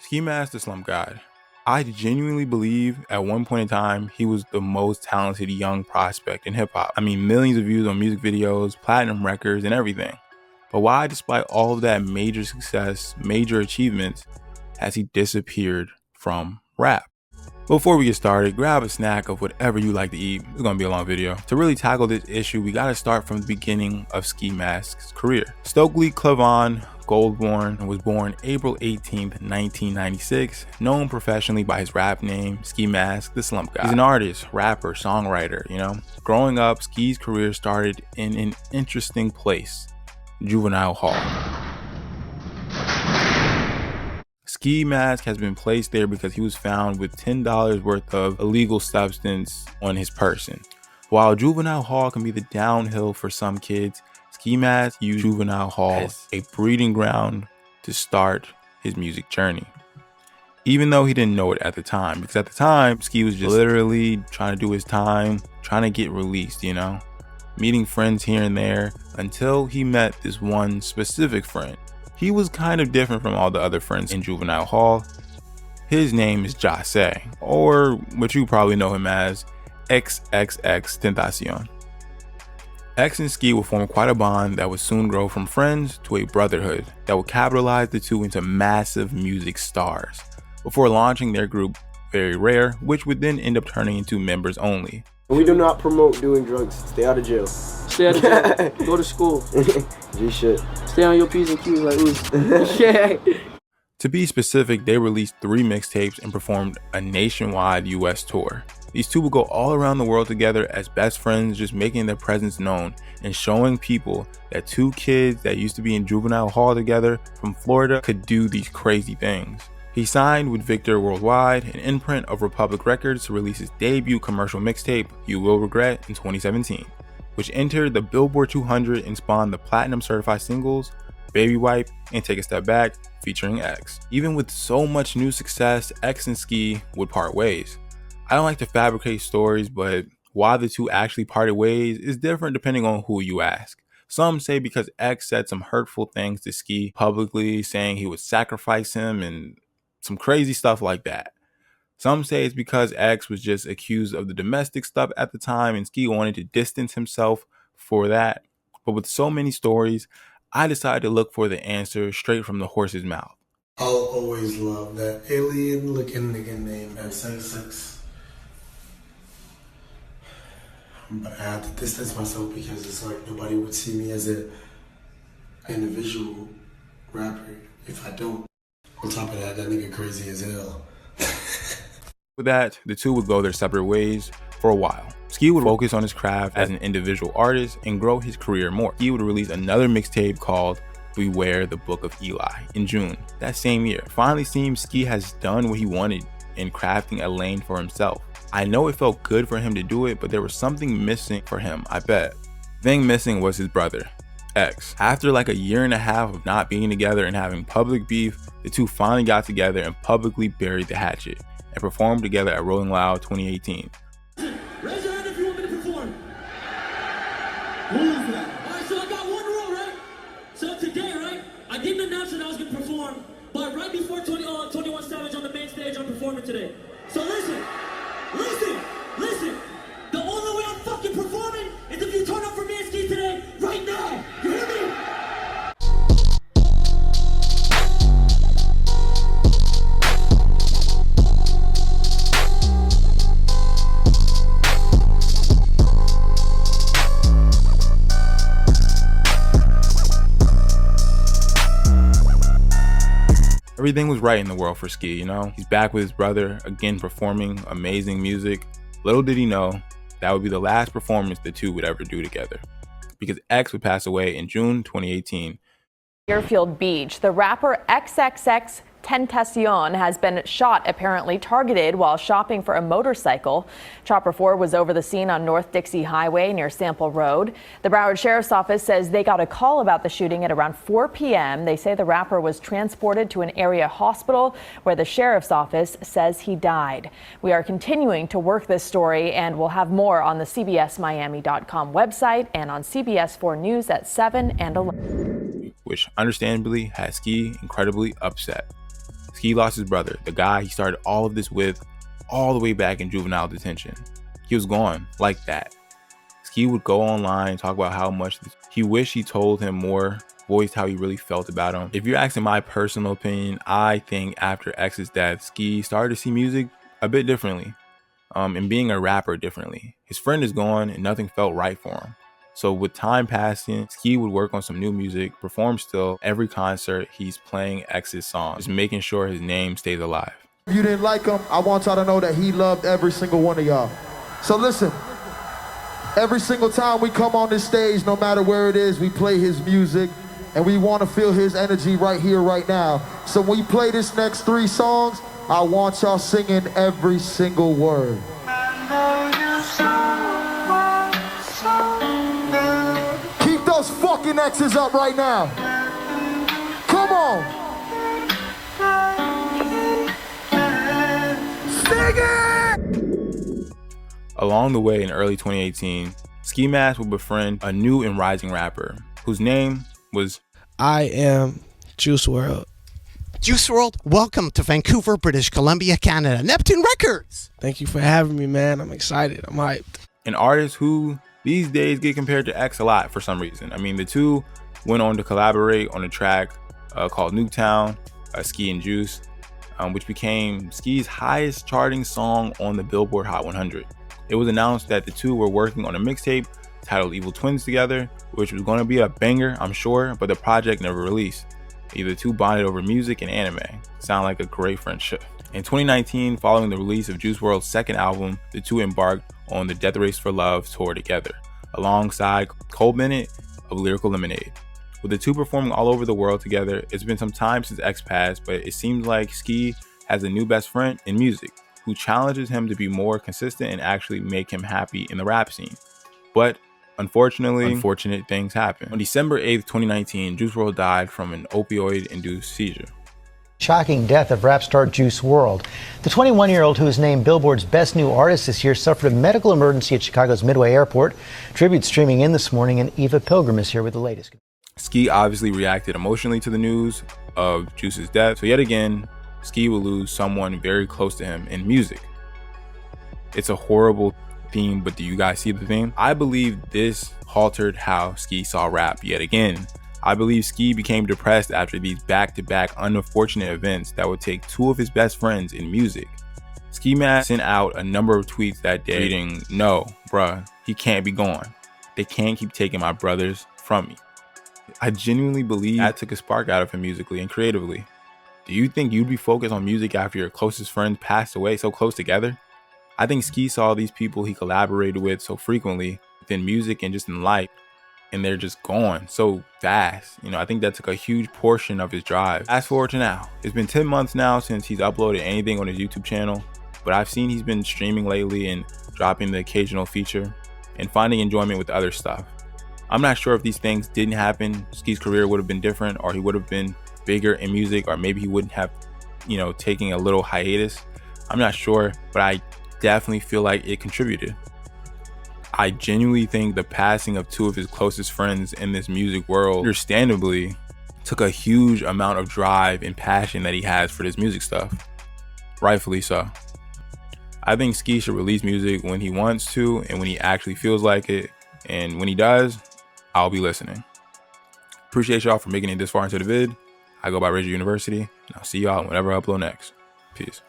Ski Mask the Slump God. I genuinely believe at one point in time he was the most talented young prospect in hip hop. I mean, millions of views on music videos, platinum records, and everything. But why, despite all of that major success, major achievements, has he disappeared from rap? Before we get started, grab a snack of whatever you like to eat. It's gonna be a long video. To really tackle this issue, we gotta start from the beginning of Ski Mask's career. Stokely Clavon Goldborn was born April 18th, 1996, known professionally by his rap name, Ski Mask the Slump God. He's an artist, rapper, songwriter, Growing up, Ski's career started in an interesting place, Juvenile Hall. Ski Mask has been placed there because he was found with $10 worth of illegal substance on his person. While Juvenile Hall can be the downhill for some kids, Ski Mask used Juvenile Hall as a breeding ground to start his music journey. Even though he didn't know it at the time, because at the time, Ski was just literally trying to do his time, trying to get released, meeting friends here and there, until he met this one specific friend. He was kind of different from all the other friends in Juvenile Hall. His name is Jase, or what you probably know him as, XXXTentacion. X and Ski would form quite a bond that would soon grow from friends to a brotherhood that would capitalize the two into massive music stars, before launching their group Very Rare, which would then end up turning into members only. We do not promote doing drugs. Stay out of jail. Stay out of jail. Go to school. G shit. Stay on your P's and Q's like Uzi. To be specific, they released 3 mixtapes and performed a nationwide US tour. These two would go all around the world together as best friends, just making their presence known and showing people that 2 kids that used to be in Juvenile Hall together from Florida could do these crazy things. He signed with Victor Worldwide, an imprint of Republic Records, to release his debut commercial mixtape, You Will Regret, in 2017, which entered the Billboard 200 and spawned the platinum certified singles, Baby Wipe and Take a Step Back, featuring X. Even with so much new success, X and Ski would part ways. I don't like to fabricate stories, but why the two actually parted ways is different depending on who you ask. Some say because X said some hurtful things to Ski publicly, saying he would sacrifice him and some crazy stuff like that. Some say it's because X was just accused of the domestic stuff at the time and Ski wanted to distance himself for that. But with so many stories, I decided to look for the answer straight from the horse's mouth. I'll always love that alien looking nigga named XXX. But I have to distance myself because it's like nobody would see me as an individual rapper if I don't. On top of that nigga crazy as hell. With that, the two would go their separate ways for a while. Ski would focus on his craft as an individual artist and grow his career more. Ski would release another mixtape called Beware the Book of Eli in June that same year. Finally seems Ski has done what he wanted in crafting a lane for himself. I know it felt good for him to do it, but there was something missing for him, I bet. The thing missing was his brother, X. After like a year and a half of not being together and having public beef, the two finally got together and publicly buried the hatchet and performed together at Rolling Loud 2018. Raise your hand if you want me to perform. Who is that? Alright, so I got one rule, right? So today, right, I didn't announce that I was gonna perform, but right before 21 Savage on the main stage, I'm performing today. So listen. The only way I'm fucking performing is if you turn up for me and Ski today, right now. You hear me? Everything was right in the world for Ski, He's back with his brother, again performing amazing music. Little did he know, that would be the last performance the two would ever do together, because X would pass away in June 2018. Deerfield Beach, the rapper XXXTentacion has been shot, apparently targeted while shopping for a motorcycle. Chopper 4 was over the scene on North Dixie Highway near Sample Road. The Broward Sheriff's Office says they got a call about the shooting at around 4 p.m. They say the rapper was transported to an area hospital where the sheriff's office says he died. We are continuing to work this story, and we'll have more on the CBSMiami.com website and on CBS 4 News at 7 and 11. Which understandably had Ski incredibly upset. Ski lost his brother, the guy he started all of this with, all the way back in juvenile detention. He was gone like that. Ski would go online, talk about how much he wished he told him more, voiced how he really felt about him. If you're asking my personal opinion, I think after X's death, Ski started to see music a bit differently, and being a rapper differently. His friend is gone and nothing felt right for him. So with time passing, Ski would work on some new music, perform still. Every concert, he's playing X's songs, just making sure his name stays alive. If you didn't like him, I want y'all to know that he loved every single one of y'all. So listen, every single time we come on this stage, no matter where it is, we play his music, and we want to feel his energy right here, right now. So when we play this next 3 songs, I want y'all singing every single word. Keep those fucking X's up right now. Come on. Sing it! Along the way in early 2018, Ski Mask would befriend a new and rising rapper whose name was I Am Juice WRLD. Juice WRLD, welcome to Vancouver, British Columbia, Canada. Neptune Records! Thank you for having me, man. I'm excited. I'm hyped. an artist who these days get compared to X a lot for some reason. I mean, the two went on to collaborate on a track called Nuketown, Ski and Juice, which became Ski's highest charting song on the Billboard Hot 100. It was announced that the two were working on a mixtape titled Evil Twins together, which was going to be a banger, I'm sure, but the project never released. The two bonded over music and anime. Sound like a great friendship. In 2019, following the release of Juice WRLD's second album, the two embarked on the Death Race for Love tour together, alongside Cole Bennett of Lyrical Lemonade. With the two performing all over the world together, it's been some time since X passed, but it seems like Ski has a new best friend in music, who challenges him to be more consistent and actually make him happy in the rap scene. But unfortunately, unfortunate things happen. On December 8th, 2019, Juice WRLD died from an opioid-induced seizure. Shocking death of rap star Juice WRLD. The 21-year-old, who was named Billboard's Best New Artist this year, suffered a medical emergency at Chicago's Midway Airport. Tribute streaming in this morning, and Eva Pilgrim is here with the latest. Ski obviously reacted emotionally to the news of Juice's death. So yet again, Ski will lose someone very close to him in music. It's a horrible theme, but do you guys see the theme? I believe this altered how Ski saw rap yet again. I believe Ski became depressed after these back-to-back unfortunate events that would take two of his best friends in music. Ski Mask sent out a number of tweets that day reading, "No, bruh, he can't be gone. They can't keep taking my brothers from me." I genuinely believe that took a spark out of him musically and creatively. Do you think you'd be focused on music after your closest friends passed away so close together? I think Ski saw these people he collaborated with so frequently within music and just in life, and they're just gone so fast. I think that took a huge portion of his drive. Fast forward to now. It's been 10 months now since he's uploaded anything on his YouTube channel, but I've seen he's been streaming lately and dropping the occasional feature and finding enjoyment with other stuff. I'm not sure if these things didn't happen, Ski's career would have been different, or he would have been bigger in music, or maybe he wouldn't have, taking a little hiatus. I'm not sure, but I definitely feel like it contributed. I genuinely think the passing of two of his closest friends in this music world, understandably, took a huge amount of drive and passion that he has for this music stuff. Rightfully so. I think Ski should release music when he wants to and when he actually feels like it. And when he does, I'll be listening. Appreciate y'all for making it this far into the vid. I go by RagerUniversity, and I'll see y'all whenever I upload next. Peace.